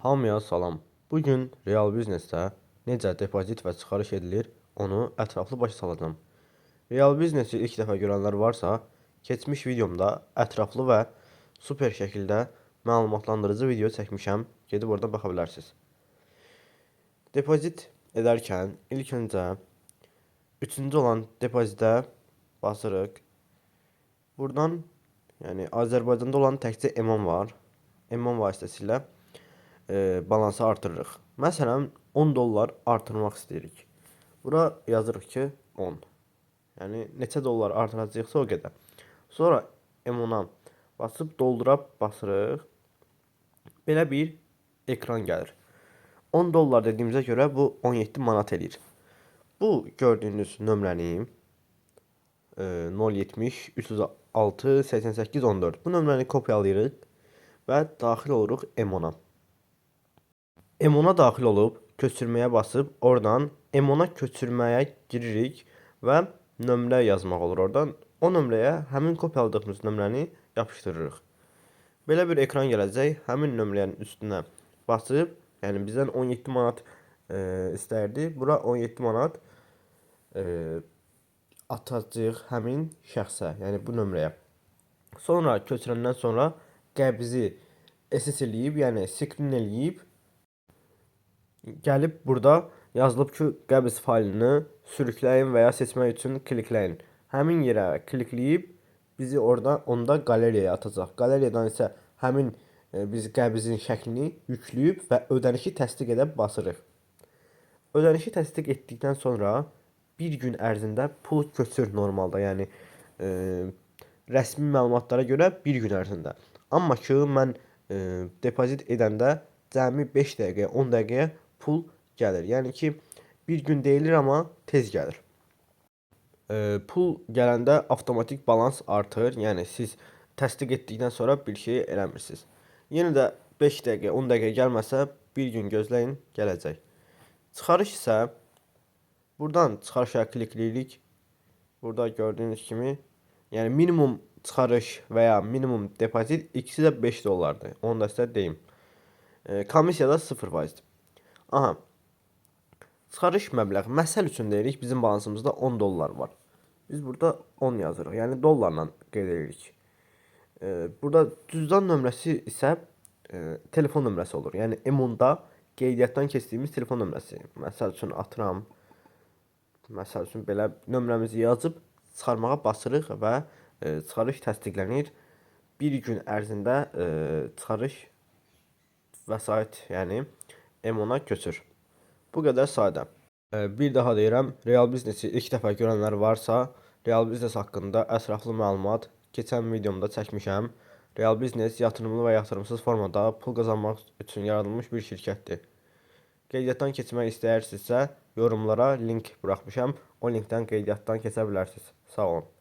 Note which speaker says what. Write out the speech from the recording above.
Speaker 1: Hamıya salam. Bugün real biznesdə necə depozit və çıxarış edilir, onu ətraflı başa salacağım. Real biznesi ilk dəfə görənlər varsa, keçmiş videomda ətraflı və super şəkildə məlumatlandırıcı video çəkmişəm. Gedib oradan baxa bilərsiniz. Depozit edərkən ilk öncə üçüncü olan depozitə basırıq. Buradan yəni Azərbaycanda olan təkcə EMON var. EMON vasitəsilə balansı artırırıq. Məsələn, 10 dollar artırmaq istəyirik. Bura yazırıq ki, 10. Yəni neçə dollar artıracaqsa o qədər. Sonra EMON-a basıb doldura basırıq. Belə bir ekran gəlir. 10 dollar dediyimizə görə bu 17 manat edir. Bu gördüyünüz nömrəni 070 306 88 14. Bu nömrəni kopyalayırıq və daxil oluruq EMON-a. EMON-a daxil olub köçürməyə basıb oradan EMON-a köçürməyə giririk və nömrə yazmaq olur oradan. O nömrəyə həmin kopyaladığımız nömrəni yapışdırırıq. Belə bir ekran gələcək. Həmin nömrənin üstünə basıb, yəni bizdən 17 manat istərdi. Bura 17 manat atacağıq həmin şəxsə, yəni bu nömrəyə. Sonra köçürəndən sonra qəbzi SS eləyib, yəni screen eləyib gəlib burada yazılıb ki, qəbz faylını sürükləyin və ya seçmək üçün klikləyin. Həmin yerə klikləyib bizi onda qaleriyaya atacaq. Qaleriyadan isə həmin biz qəbzin şəklini yükləyib və ödənişi təsdiq edə basırıq. Ödənişi təsdiq etdikdən sonra bir gün ərzində pul köçür normalda, yəni rəsmi məlumatlara görə bir gün ərzində. Amma ki, mən depozit edəndə cəmi 5 dəqiqəyə, 10 dəqiqəyə pul gəlir. Yəni ki, bir gün deyilir, amma tez gəlir. Pul gələndə avtomatik balans artır. Yəni siz təsdiq etdikdən sonra bir şey eləmirsiniz. Yenə də 5 dəqiqə, 10 dəqiqə gəlməsə bir gün gözləyin, gələcək. Çıxarış isə buradan çıxarışa klikləyirik. Burada gördüyünüz kimi, yəni minimum çıxarış və ya minimum depozit ikisi də 5 dollardır. Onu da sizə deyim. Komissiya da 0%. Aha. Çıxarış məbləği. Məsəl üçün deyirik, bizim balansımızda 10 dollar var. Biz burada 10 yazırıq. Yəni dollarla qeyd edirik. Burada cüzdan nömrəsi isə telefon nömrəsi olur. Yəni EMON-da qeydiyyatdan keçdiyimiz telefon nömrəsi. Məsəl üçün atıram. Məsəl üçün belə nömrəmizi yazıb çıxarmağa basırıq və çıxarış təsdiqlənir. Bir gün ərzində çıxarış vəsait, yəni EMON-a köçür. Bu qədər sadə. Bir daha deyirəm, real biznesi ilk dəfə görənlər varsa, real biznes haqqında ətraflı məlumat keçən videomda çəkmişəm. Real biznes yatırımlı və yatırımsız formada pul qazanmaq üçün yaradılmış bir şirkətdir. Qeydiyyatdan keçmək istəyirsinizsə, yorumlara link buraxmışam. O linkdən qeydiyyatdan keçə bilərsiniz. Sağ olun.